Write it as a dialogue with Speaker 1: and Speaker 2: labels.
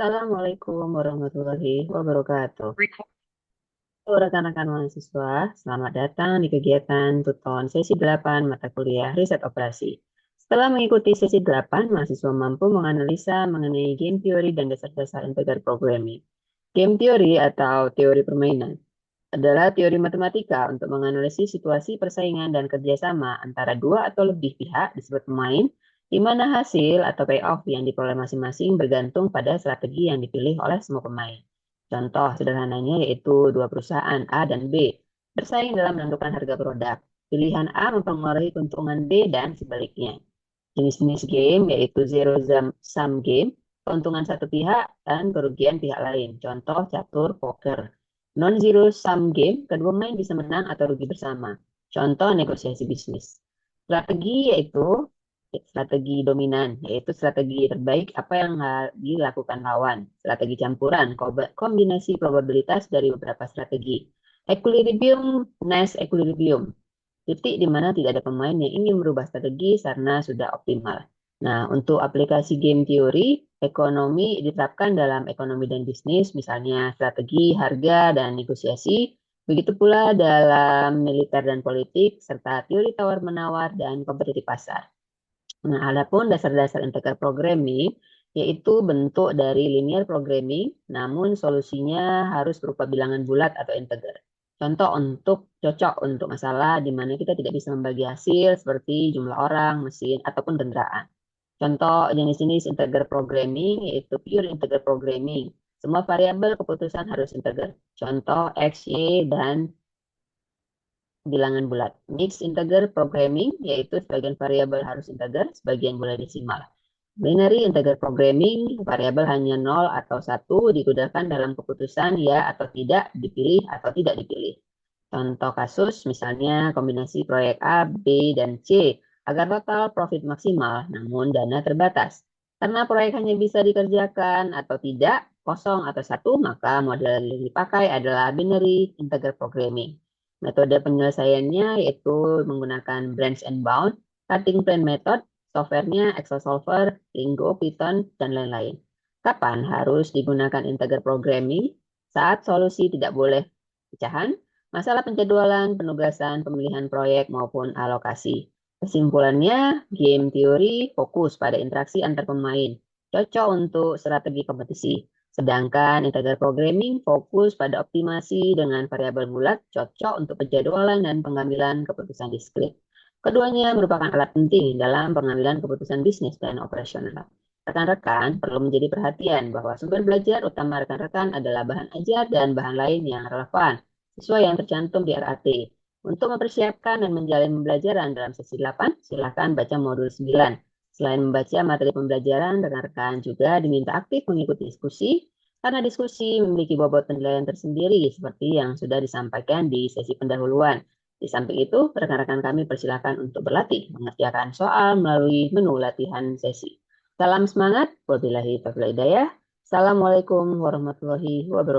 Speaker 1: Assalamualaikum warahmatullahi wabarakatuh. Halo rekan-rekan mahasiswa, selamat datang di kegiatan Tuton sesi 8 mata kuliah Riset Operasi. Setelah mengikuti sesi 8, mahasiswa mampu menganalisa mengenai game teori dan dasar-dasar integer programming. Game teori atau teori permainan adalah teori matematika untuk menganalisis situasi persaingan dan kerjasama antara dua atau lebih pihak disebut pemain, di mana hasil atau payoff yang diperoleh masing-masing bergantung pada strategi yang dipilih oleh semua pemain. Contoh sederhananya yaitu dua perusahaan A dan B bersaing dalam menentukan harga produk. Pilihan A mempengaruhi keuntungan B dan sebaliknya. Jenis-jenis game yaitu zero sum game, keuntungan satu pihak dan kerugian pihak lain. Contoh catur, poker. Non-zero sum game, kedua pemain bisa menang atau rugi bersama. Contoh negosiasi bisnis. Strategi yaitu strategi dominan, yaitu strategi terbaik apa yang dilakukan lawan. Strategi campuran, kombinasi probabilitas dari beberapa strategi. Equilibrium, Nash equilibrium, titik di mana tidak ada pemain yang ingin merubah strategi karena sudah optimal. Nah, untuk aplikasi game teori, ekonomi diterapkan dalam ekonomi dan bisnis, misalnya strategi, harga, dan negosiasi. Begitu pula dalam militer dan politik, serta teori tawar-menawar dan kompetitif pasar. Nah, adapun dasar-dasar integer programming, yaitu bentuk dari linear programming, namun solusinya harus berupa bilangan bulat atau integer. Contoh untuk cocok untuk masalah di mana kita tidak bisa membagi hasil seperti jumlah orang, mesin, ataupun kendaraan. Contoh jenis-jenis integer programming yaitu pure integer programming. Semua variabel keputusan harus integer. Contoh X, Y, dan bilangan bulat. Mixed integer programming yaitu sebagian variabel harus integer, sebagian boleh desimal. Binary integer programming, variabel hanya 0 atau 1 digunakan dalam keputusan ya atau tidak, dipilih atau tidak dipilih. Contoh kasus misalnya kombinasi proyek A, B, dan C agar total profit maksimal namun dana terbatas. Karena proyek hanya bisa dikerjakan atau tidak, kosong atau satu, maka model yang dipakai adalah binary integer programming. Metode penyelesaiannya yaitu menggunakan branch and bound, cutting plan method, softwarenya Excel Solver, Lingo, Python, dan lain-lain. Kapan harus digunakan integer programming? Saat solusi tidak boleh pecahan, masalah penjadwalan, penugasan, pemilihan proyek, maupun alokasi. Kesimpulannya, game teori fokus pada interaksi antar pemain, cocok untuk strategi kompetisi. Sedangkan integer programming fokus pada optimasi dengan variabel bulat, cocok untuk penjadwalan dan pengambilan keputusan diskrit. Keduanya merupakan alat penting dalam pengambilan keputusan bisnis dan operasional. Rekan-rekan perlu menjadi perhatian bahwa sumber belajar utama rekan-rekan adalah bahan ajar dan bahan lain yang relevan sesuai yang tercantum di RAT. Untuk mempersiapkan dan menjalin pembelajaran dalam sesi 8, silakan baca modul 9. Selain membaca materi pembelajaran, rekan-rekan juga diminta aktif mengikuti diskusi, karena diskusi memiliki bobot penilaian tersendiri seperti yang sudah disampaikan di sesi pendahuluan. Di samping itu, rekan-rekan kami persilakan untuk berlatih mengerjakan soal melalui menu latihan sesi. Salam semangat, wabillahi taufiq wal hidayah. Assalamualaikum warahmatullahi wabarakatuh.